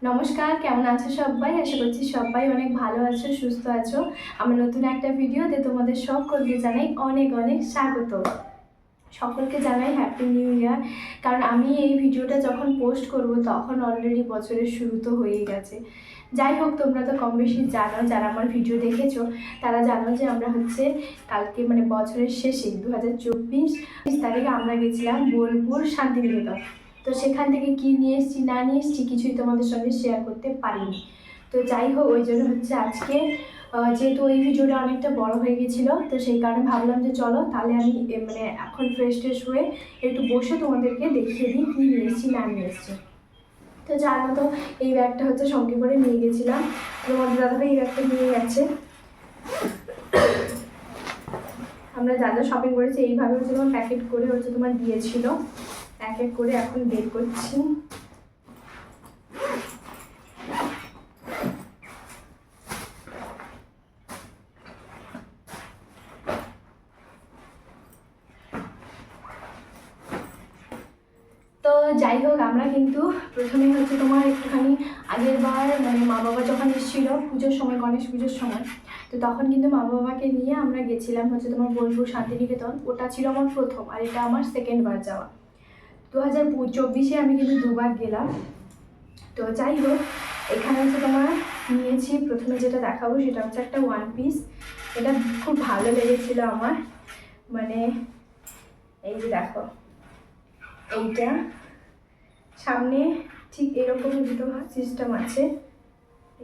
নমস্কার, কেমন আছো সবাই? আশা করছি সবাই অনেক ভালো আছো, সুস্থ আছো। আমার নতুন একটা ভিডিওতে তোমাদের সকলকে জানাই অনেক অনেক স্বাগত। সকলকে জানাই হ্যাপি নিউ ইয়ার। কারণ আমি এই ভিডিওটা যখন পোস্ট করব তখন অলরেডি বছরের শুরু তো হয়েই গেছে। যাই হোক, তোমরা তো কম বেশি জানো, যারা আমার ভিডিও দেখেছো তারা জানো যে আমরা হচ্ছে কালকে মানে বছরের শেষে 2024 তারিখে আমরা গেছিলাম বোলপুর শান্তিনিকেতন। তো সেখান থেকে কি নিয়ে এসেছি না নিয়ে এসেছি কিছুই তোমাদের সঙ্গে শেয়ার করতে পারিনি। তো যাই হোক, ওই জন্য হচ্ছে আজকে যেহেতু ওই ভিডিওটা অনেকটা বড় হয়ে গেছিলো, তো সেই কারণে ভাবলাম যে চলো তাহলে আমি মানে এখন ফ্রেশ ট্রেশ হয়ে একটু বসে তোমাদেরকে দেখিয়ে দিই কী নিয়ে এসেছি না নিয়ে এসেছি। তো যার মতো এই ব্যাগটা হচ্ছে সঙ্গে করে নিয়ে গেছিলাম। তোমাদের দাদাভাই এই ব্যাগটা নিয়ে গেছে। আমরা যা যা শপিং করেছি এইভাবে হচ্ছে তোমার প্যাকেট করে হচ্ছে তোমার দিয়েছিল, এক এক করে এখন বের করছি। তো যাই হোক, আমরা কিন্তু প্রথমে হচ্ছে তোমার একটুখানি আগের বার মানে মা বাবা যখন এসেছিল পুজোর সময়, গণেশ পুজোর সময়, তো তখন কিন্তু মা বাবাকে নিয়ে আমরা গেছিলাম হচ্ছে তোমার বোলপুর শান্তিনিকেতন। ওটা ছিল আমার প্রথম, আর এটা আমার সেকেন্ড বার যাওয়া। 2024 আমি কিন্তু দুবার গেলাম। তো যাই হোক, এখানে হচ্ছে তোমার নিয়েছি, প্রথমে যেটা দেখাবো সেটা হচ্ছে একটা ওয়ান পিস। এটা খুব ভালো লেগেছিল আমার, মানে এই যে দেখো, এইটা সামনে ঠিক এরকম দুটো সিস্টেম আছে।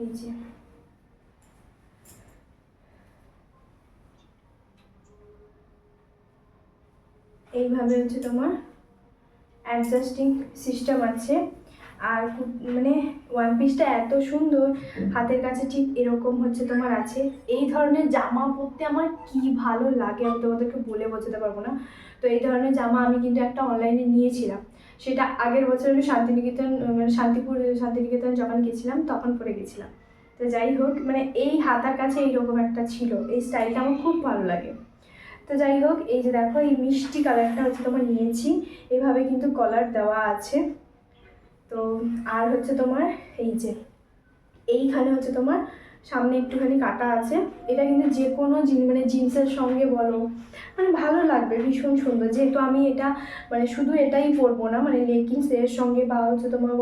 এই যে এইভাবে হচ্ছে তোমার অ্যাডজাস্টিং সিস্টেম আছে। আর মানে ওয়ান পিসটা এত সুন্দর, হাতের কাছে ঠিক এরকম হচ্ছে তোমার আছে। এই ধরনের জামা পরতে আমার কি ভালো লাগে আমি তোমাদেরকে বলে বোঝাতে পারবো না। তো এই ধরনের জামা আমি কিন্তু একটা অনলাইনে নিয়েছিলাম, সেটা আগের বছর আমি শান্তিনিকেতন মানে শান্তিনিকেতন যখন গেছিলাম তখন পরে গেছিলাম। তো যাই হোক, মানে এই হাতার কাছে এইরকম একটা ছিল, এই স্টাইলটা আমার খুব ভালো লাগে। তো যাই হোক, এই যে দেখো এই মিষ্টি কালারটা হচ্ছে তোমার নিয়েছি, এইভাবে কিন্তু কলার দেওয়া আছে। তো আর হচ্ছে তোমার এই যে এইখানে হচ্ছে তোমার সামনে একটুখানি কাটা আছে। এটা কিন্তু যে কোনো মানে জিন্সের সঙ্গে বলো মানে ভালো লাগবে, ভীষণ সুন্দর। যেহেতু আমি এটা মানে শুধু এটাই পরবো না, মানে লেগিংস এর সঙ্গে বা হচ্ছে তোমার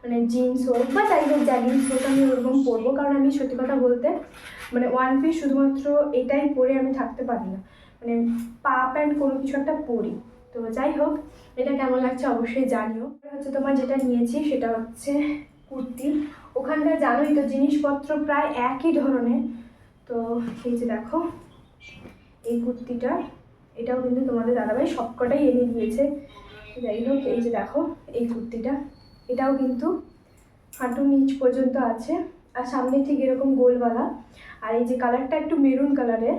মানে জিন্স হোক বা যাই হোক জ্যাগিংস হোক আমি ওরকম পরবো। কারণ আমি সত্যি কথা বলতে মানে ওয়ান পিস শুধুমাত্র এটাই পরে আমি থাকতে পারি না, মানে পা প্যান্ট কোনো কিছু একটা পরি। তো যাই হোক, এটা কেমন লাগছে অবশ্যই জানিও। হচ্ছে তোমার যেটা নিয়েছি সেটা হচ্ছে কুর্তি। ওখানকার জানোই তো জিনিসপত্র প্রায় একই ধরনের। তো এই যে দেখো এই কুর্তিটা, এটাও কিন্তু তোমাদের দাদাভাই সবকটাই এনে দিয়েছে। যাই হোক, এই যে দেখো এই কুর্তিটা, এটাও কিন্তু হাঁটু নিচ পর্যন্ত আছে, আর সামনে ঠিক এরকম গোলওয়ালা। আর এই যে কালারটা একটু মেরুন কালারের।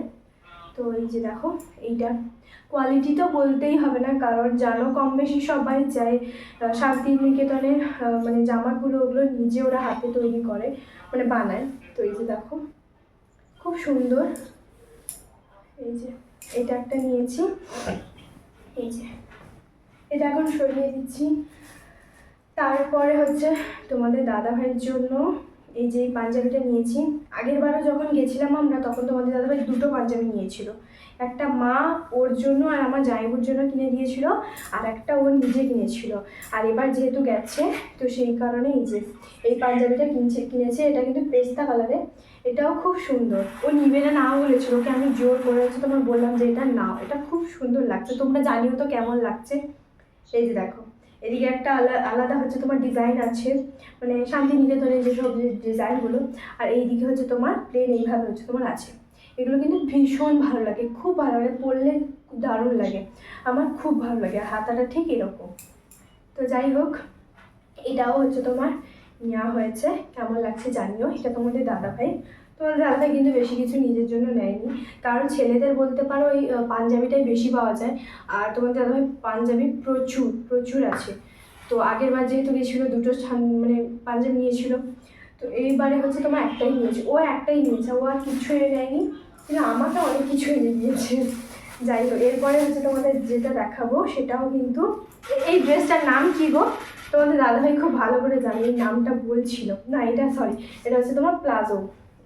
তো এই যে দেখো এইটা কোয়ালিটি তো বলতেই হবে না, কারণ জানো কম বেশি সবাই যায় শান্তিনিকেতনের মানে জামাগুলো ওগুলো নিজে ওরা হাতে তৈরি করে, মানে বানায়। তো এই যে দেখো খুব সুন্দর। এই যে এটা একটা নিয়েছি, এই যে এটা এখন সরিয়ে দিচ্ছি। তারপরে হচ্ছে তোমাদের দাদাভাইয়ের জন্য এই যে পাঞ্জাবিটা নিয়েছি। আগের বারও যখন গেছিলাম আমরা তখন তোমাদের দাদাভাই দুটো পাঞ্জাবি নিয়েছিল, একটা মা ওর জন্য আর আমার জামাইবুর জন্য কিনে দিয়েছিল, আর একটা ওর নিজে কিনেছিল। আর এবার যেহেতু গেছে তো সেই কারণে এই যে এই পাঞ্জাবিটা কিনেছে। এটা কিন্তু পেস্তা কালারে, এটাও খুব সুন্দর। ও নিবে না নাও বলেছিল, ওকে আমি জোর করে হচ্ছে তোমার বললাম যে এটা নাও, এটা খুব সুন্দর লাগছে, তোমরা জানিও তো কেমন লাগছে। এই যে দেখো এদিকে একটা আলাদা হচ্ছে তোমার ডিজাইন আছে, মানে শান্তিনিকেতনের যেসব ডিজাইনগুলো, আর এইদিকে হচ্ছে তোমার প্লেন এইভাবে হচ্ছে তোমার আছে। এগুলো কিন্তু ভীষণ ভালো লাগে, খুব ভালো লাগে, পরলে দারুণ লাগে, আমার খুব ভালো লাগে। আর হাতাটা ঠিক এরকম। তো যাই হোক, এটাও হচ্ছে তোমার নেওয়া হয়েছে, কেমন লাগছে জানিও। এটা তোমাদের দাদাভাই, তোমাদের দাদাভাই কিন্তু বেশি কিছু নিজের জন্য নেয়নি, কারণ ছেলেদের বলতে পারো এই পাঞ্জাবিটাই বেশি পাওয়া যায়। আর তোমাদের দাদাভাই পাঞ্জাবি প্রচুর প্রচুর আছে। তো আগের বার যেহেতু গেছিলো দুটো মানে পাঞ্জাবি নিয়েছিল, তো এইবারে হচ্ছে তোমার একটাই নিয়েছে, ও একটাই নিয়েছে, ও আর কিছু এনে নেয়নি, কিন্তু আমাকে অনেক কিছু এনে দিয়েছে। যাই হোক, এরপরে হচ্ছে তোমাদের যেটা দেখাবো সেটাও কিন্তু এই ড্রেসটার নাম কি গো? তোমাদের দাদাভাই খুব ভালো করে জানে, এই নামটা বলছিল না, এটা সরি, এটা হচ্ছে তোমার প্লাজো।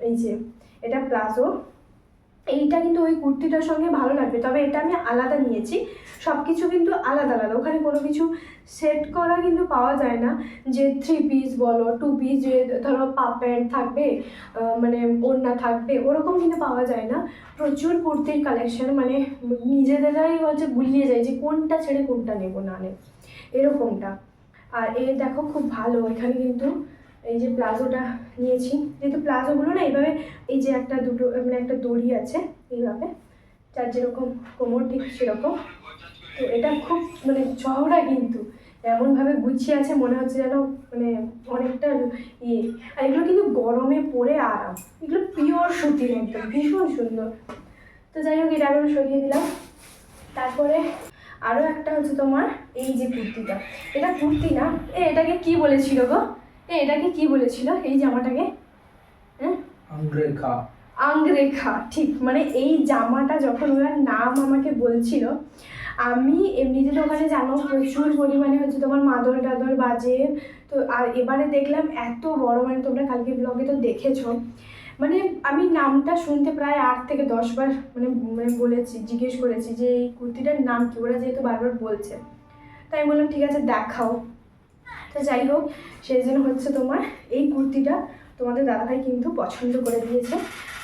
এই যে এটা প্লাজো, এইটা কিন্তু ওই কুর্তিটার সঙ্গে ভালো লাগবে, তবে এটা আমি আলাদা নিয়েছি। সব কিছু কিন্তু আলাদা আলাদা, ওখানে কোনো কিছু সেট করা কিন্তু পাওয়া যায় না, যে 3 পিস বলো 2 পিস, যে ধরো প্যান্ট থাকবে মানে ওড়না থাকবে, ওরকম কিন্তু পাওয়া যায় না। প্রচুর কুর্তির কালেকশন, মানে নিজেদেরাই হচ্ছে গুলিয়ে যায় যে কোনটা ছেড়ে কোনটা নেবো না নেব, এরকমটা। আর এ দেখো খুব ভালো, এখানে কিন্তু এই যে প্লাজোটা নিয়েছি, যেহেতু প্লাজোগুলো না এইভাবে, এই যে একটা দুটো মানে একটা দড়ি আছে এইভাবে, যার যেরকম কোমর ঠিক সেরকম। তো এটা খুব মানে চওড়া, কিন্তু এমনভাবে গুছিয়ে আছে মনে হচ্ছে যেন মানে অনেকটা ইয়ে। আর এগুলো কিন্তু গরমে পরে আরাম, এগুলো পিওর সুতির একদম, ভীষণ সুন্দর। তো যাই হোক, এটা আমি সরিয়ে দিলাম। তারপরে আরও একটা হচ্ছে তোমার এই যে কুর্তিটা, এটা কুর্তি না, এটাকে কি বলেছিল গো, এটাকে কি বলেছিল এই জামাটাকে? হ্যাঁ, আংরেখা। আংরেখা, ঠিক। মানে এই জামাটা যখন ওরা নাম আমাকে বলছিল, আমি এমনিতে তো ওখানে জানো প্রচুর পরিমাণে হচ্ছে তোমার মাদল টাদল বাজে। তো আর এবারে দেখলাম এত বড়, মানে তোমরা কালকে ব্লগে তো দেখেছো, মানে আমি নামটা শুনতে প্রায় 8 থেকে 10 বার মানে মানে বলেছি, জিজ্ঞেস করেছি যে এই কুর্তিটার নাম কি, ওরা যেহেতু বারবার বলছে, তাই আমি বললাম ঠিক আছে দেখাও। তো যাই হোক, সেই জন্য হচ্ছে তোমার এই কুর্তিটা তোমাদের দাদাভাই কিন্তু পছন্দ করে দিয়েছে।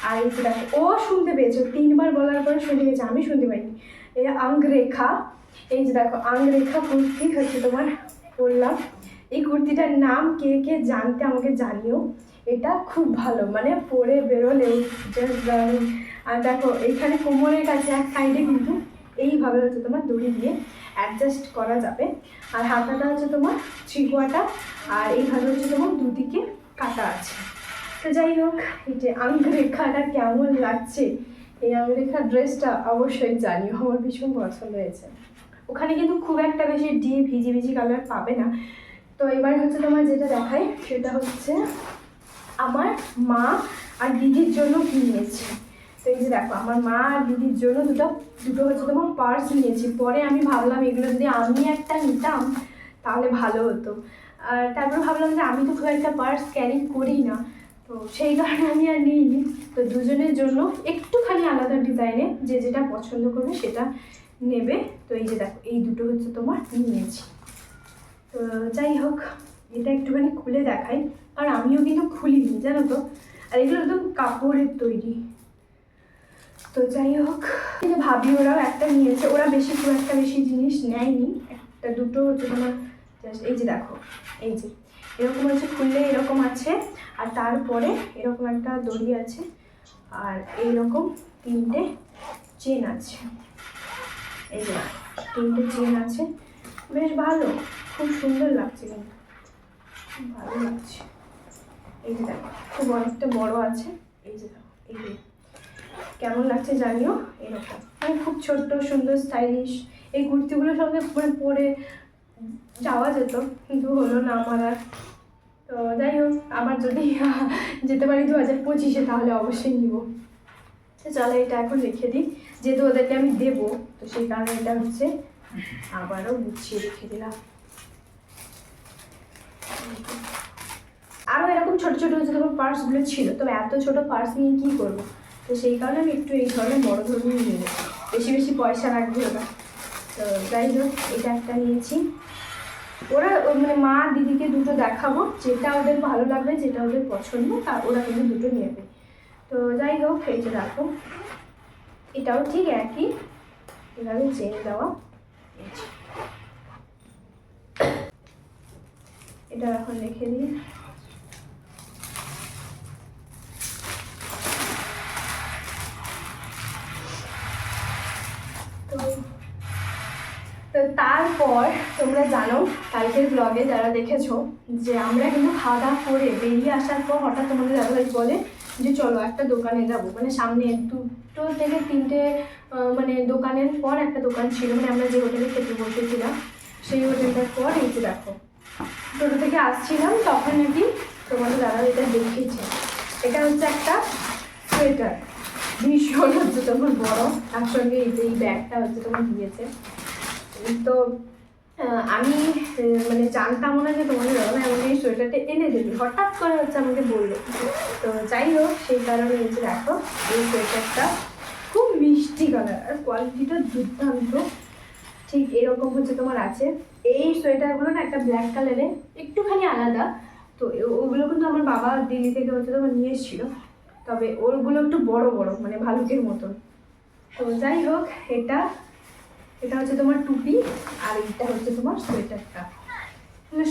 আর এই যে দেখো, ও শুনতে পেয়েছো, 3 বার বলার পরে শুনতে পেয়েছে, আমি শুনতে পাইনি। এই আংরেখা, এই যে দেখো আংরেখা কুর্তি হচ্ছে তোমার বললাম। এই কুর্তিটার নাম কে কে জানতে আমাকে জানিও, এটা খুব ভালো, মানে পরে বেরোলেও জাস্ট দারুণ। আর দেখো এইখানে কোমরের কাছে এক সাইডে কিন্তু এইভাবে হচ্ছে তোমার দড়ি দিয়ে অ্যাডজাস্ট করা যাবে। আর হাতাটা হচ্ছে তোমার 3 কোয়ার্টার, আর এইভাবে হচ্ছে তোমার দুদিকে কাটা আছে। তো যাই হোক, এই যে আংরেখাটা কেমন লাগছে, এই আংরেখা ড্রেসটা অবশ্যই জানিও, আমার ভীষণ পছন্দ হয়েছে। ওখানে কিন্তু খুব একটা বেশি ডিপ ভিজি ভিজি কালার পাবে না। তো এবার হচ্ছে তোমার যেটা দেখাই, সেটা হচ্ছে আমার মা আর দিদির জন্য কি নিয়েছি। তো এই যে দেখো, আমার মা আর দিদির জন্য দুটো হচ্ছে তোমার পার্স নিয়েছি। পরে আমি ভাবলাম এগুলো যদি আমি একটা নিতাম তাহলে ভালো হতো, আর তারপর ভাবলাম যে আমি তো খুব একটা পার্স ক্যারি করি না, তো সেই কারণে আমি আর নিইনি। তো দুজনের জন্য একটুখানি আলাদা ডিজাইনে যে যেটা পছন্দ করবে সেটা নেবে। তো এই যে দেখো, এই দুটো হচ্ছে তোমার নিয়েছি। তো যাই হোক, এটা একটুখানি খুলে দেখাই, আর আমিও কিন্তু খুলিনি জানো তো, আর এগুলো একদম কাপড়ের তৈরি। তো যাই হোক, এই যে ভাবি ওরাও একটা নিয়েছে, ওরা বেশি খুব একটা বেশি জিনিস নেয়নি, একটা দুটো হচ্ছে তোমার জাস্ট এই যে দেখো, এই যে এরকম হচ্ছে, খুললে এরকম আছে, আর তারপরে এরকম একটা দড়ি আছে, আর এইরকম 3টে চেন আছে। এই যে 3টে চেন আছে, বেশ ভালো, খুব সুন্দর লাগছে, কিন্তু খুব ভালো লাগছে। এই যে দেখো, খুব অনেকটা বড় আছে, এই যে দেখো, এই যে কেমন লাগছে জানিও। এরকম মানে খুব ছোট্ট সুন্দর স্টাইলিশ, এই কুর্তিগুলোর সঙ্গে মানে পরে যাওয়া যেত, কিন্তু হলো না আমার আর। তো যাই হোক, আবার যদি যেতে পারি 2025-এ তাহলে অবশ্যই নিব। তো চলো, এটা এখন রেখে দিই, যেহেতু ওদেরকে আমি দেবো, তো সেই কারণে এটা হচ্ছে আবারও গুছিয়ে রেখে দিলাম। আরও এরকম ছোটো ছোটো হচ্ছে তোমার পার্সগুলো ছিল, তবে এত ছোটো পার্স নিয়ে কী করবো, তো সেই কারণে আমি একটু এই ধরনের বড়ো ধরনের নিয়ে নেবো, বেশি বেশি পয়সা রাখবে ওরা। তো যাই হোক, এটা একটা নিয়েছি। ওরা মানে মা দিদিকে দুটো দেখাবো, যেটা ওদের ভালো লাগবে, যেটা ওদের পছন্দ, তা ওরা কিন্তু দুটো নেবে। তো যাই হোক, এই যে দেখো, এটাও ঠিক একই, এভাবে চেন দেওয়া। এটা এখন রেখে দিই। তো তারপর তোমরা জানো কালকের ব্লগে যারা দেখেছো, যে আমরা কিন্তু খাওয়া দাওয়া করে বেরিয়ে আসার পর হঠাৎ তোমাদের দাদাভাই বলে যে চলো একটা দোকানে যাবো, মানে সামনে 2 থেকে 3টে মানে দোকানের পর একটা দোকান ছিল, মানে আমরা যে হোটেলে খেতে বসেছিলাম সেই হোটেলটার পর। এই যে দেখো, টোটো থেকে আসছিলাম তখন নাকি তোমাদের দাদাভাই এটা দেখিয়েছে। এটা হচ্ছে একটা সোয়েটার, ভীষণ হচ্ছে তোমার বড়, তার সঙ্গে এই যে এই ব্যাগটা হচ্ছে তোমার দিয়েছে। তো আমি মানে জানতামও না যে তোমাদের দাদা আমাকে এই সোয়েটারটা এনে দেবে, হঠাৎ করে হচ্ছে আমাকে বললো। তো যাই হোক, সেই কারণে এই যে দেখো এই সোয়েটারটা খুব মিষ্টি কালার আর কোয়ালিটিটা দুর্দান্ত। ঠিক এরকম হচ্ছে তোমার আছে। এই সোয়েটারগুলো না একটা ব্ল্যাক কালারে একটুখানি আলাদা, তো ওগুলো কিন্তু আমার বাবা দিল্লি থেকে হচ্ছে তোমার নিয়ে এসেছিলো, তবে ওরগুলো একটু বড় বড় মানে ভালুকের মতন। তো যাই হোক, এটা হচ্ছে তোমার টুপি, আর এটা হচ্ছে তোমার সোয়েটারটা।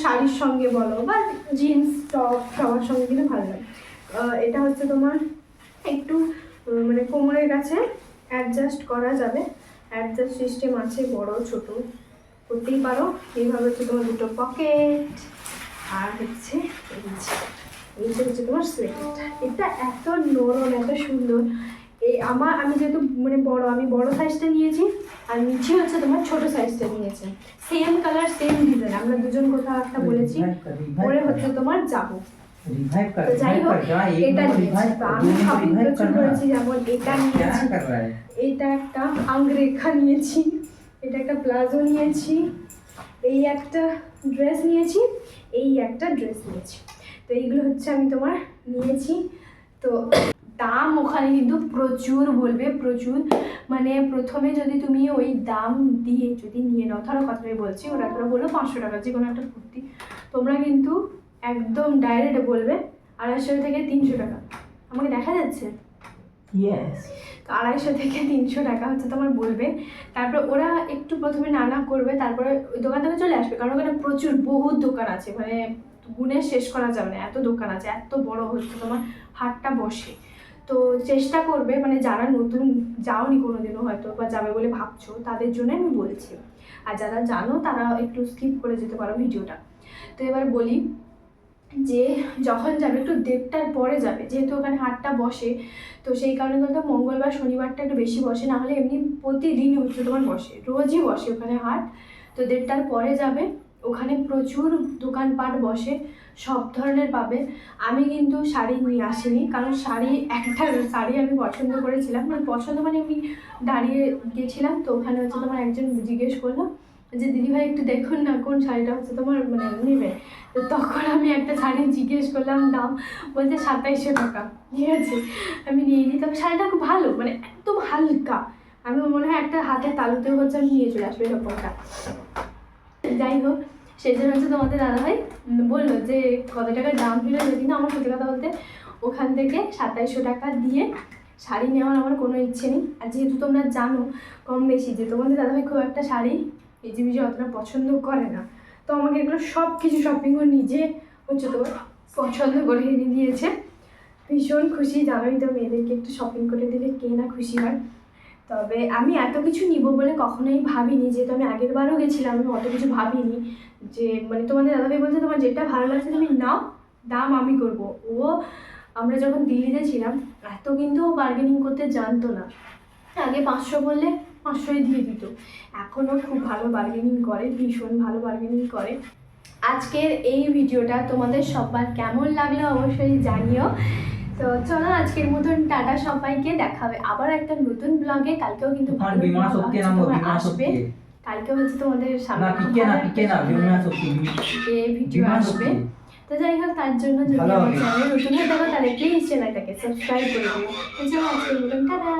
শাড়ির সঙ্গে বলো বা জিন্স টপ সবার সঙ্গে কিন্তু ভালো লাগে। এটা হচ্ছে তোমার একটু মানে কোমরের কাছে অ্যাডজাস্ট করা যাবে, অ্যাডজাস্ট সিস্টেম আছে, বড় ছোট করতেই পারো। এইভাবে হচ্ছে তোমার দুটো পকেট, আর হচ্ছে এইটা হচ্ছে তোমার সোয়েটারটা। এটা এত নরম, এত সুন্দর। আমি যেহেতু মানে আমি বড় সাইজটা নিয়েছি, আর নিচে হচ্ছে তোমার ছোট সাইজটা নিয়েছি। সেম কালার সেম ডিজাইন, আমরা দুজন কোথাও একটা বলেছি পরে হচ্ছে তোমার যাবো। তো যাই হোক, এটা নিয়েছি। তো আমি শপিং প্রচুর করেছি, যেমন এটা নিয়েছি, এটা একটা আংরেখা নিয়েছি, এটা একটা প্লাজো নিয়েছি, এই একটা ড্রেস নিয়েছি, এই একটা ড্রেস নিয়েছি। তো এইগুলো হচ্ছে আমি তোমার নিয়েছি। তো দাম ওখানে কিন্তু প্রচুর বলবে, প্রচুর। মানে প্রথমে যদি তুমি ওই দাম দিয়ে যদি নিয়ে নাও, ধরো কথাই বলছি, ওরা ধরো বললো 500 টাকা যে কোনো একটা কুর্তি, তোমরা কিন্তু একদম ডাইরেক্ট বলবে 250 থেকে 300 টাকা। আমাকে দেখা যাচ্ছে? তো 250 থেকে 300 টাকা হচ্ছে তোমার বলবে। তারপর ওরা একটু প্রথমে নানা করবে, তারপরে ওই দোকান থেকে চলে আসবে, কারণ ওখানে প্রচুর বহুত দোকান আছে, মানে গুণে শেষ করা যাবে না, এত দোকান আছে, এত বড় হচ্ছে তোমার হাটটা বসে। তো চেষ্টা করবে, মানে যারা নতুন যাওনি কোনোদিনও হয়তো বা যাবে বলে ভাবছো, তাদের জন্য আমি বলছি। আর যারা জানো তারা একটু স্কিপ করে যেতে পারো ভিডিওটা। তো এবার বলি যে যখন যাবে একটু 1:30টার পরে যাবে, যেহেতু ওখানে হাটটা বসে, তো সেই কারণে কিন্তু মঙ্গলবার শনিবারটা একটু বেশি বসে, না হলে এমনি প্রতিদিন হচ্ছে তোমার বসে, রোজই বসে ওখানে হাট। তো 1:30টার পরে যাবে, ওখানে প্রচুর দোকানপাট বসে, সব ধরনের পাবে। আমি কিন্তু শাড়ি নিয়ে আসিনি, কারণ একটা শাড়ি আমি পছন্দ করেছিলাম, মানে পছন্দ মানে আমি দাঁড়িয়ে গেছিলাম, তো ওখানে হচ্ছে তোমার একজন জিজ্ঞেস করলো যে দিদিভাই একটু দেখুন না কোন শাড়িটা হচ্ছে তোমার মানে নেবে। তো তখন আমি একটা শাড়ি জিজ্ঞেস করলাম, দাম বলছে 2700 টাকা। ঠিক আছে, আমি নিয়ে নিই। তবে শাড়িটা খুব ভালো, মানে একদম হালকা, আমি মনে হয় একটা হাতের তালুতেও হচ্ছে আমি নিয়ে চলে আসবো এরকমটা। যাই হোক, সেই জন্য হচ্ছে তোমাদের দাদাভাই বললো যে কত টাকার দাম ছিল, যদি না আমার সত্যি কথা বলতে ওখান থেকে 2700 টাকা দিয়ে শাড়ি নেওয়ার আমার কোনো ইচ্ছে নেই। আর যেহেতু তোমরা জানো কম বেশি যে তোমাদের দাদাভাই খুব একটা শাড়ি এজিবিজি অতটা পছন্দ করে না, তো আমাকে এগুলো সব কিছু শপিংও নিজে হচ্ছে তোমার পছন্দ করে এনে দিয়েছে। ভীষণ খুশি, জানোই তো মেয়েদেরকে একটু শপিং করে দিলে কে না খুশি হয়। তবে আমি এত কিছু নিব বলে কখনোই ভাবিনি, যেহেতু আমি আগের বারও গেছিলাম, আমি অত কিছু ভাবিনি। যে মানে তোমাদের দাদাভাই বলছে তোমার যেটা ভালো লাগছে তুমি নাও, দাম আমি করব। আমরা যখন দিল্লিতে ছিলাম এত কিন্তু বার্গেনিং করতে জানতো না, আগে 500 বললে 500ই দিয়ে দিত। এখনও খুব ভালো বার্গেনিং করে, ভীষণ ভালো বার্গেনিং করে। আজকের এই ভিডিওটা তোমাদের সবার কেমন লাগলো অবশ্যই জানিও। তো চলো আজকের মতন টাটা সবাইকে, দেখাবে আবার একটা নতুন ব্লগে। কালকেও কিন্তু আসবে, কালকে হচ্ছে তোমাদের সামনে ভিডিও আসবে। তো যাই হোক, তার জন্য যদি আমার চ্যানেল নতুন হয়ে থাকো তাহলে প্লিজ চ্যানেলটাকে সাবস্ক্রাইব করে দিও। চলো আজকের মতন টাটা।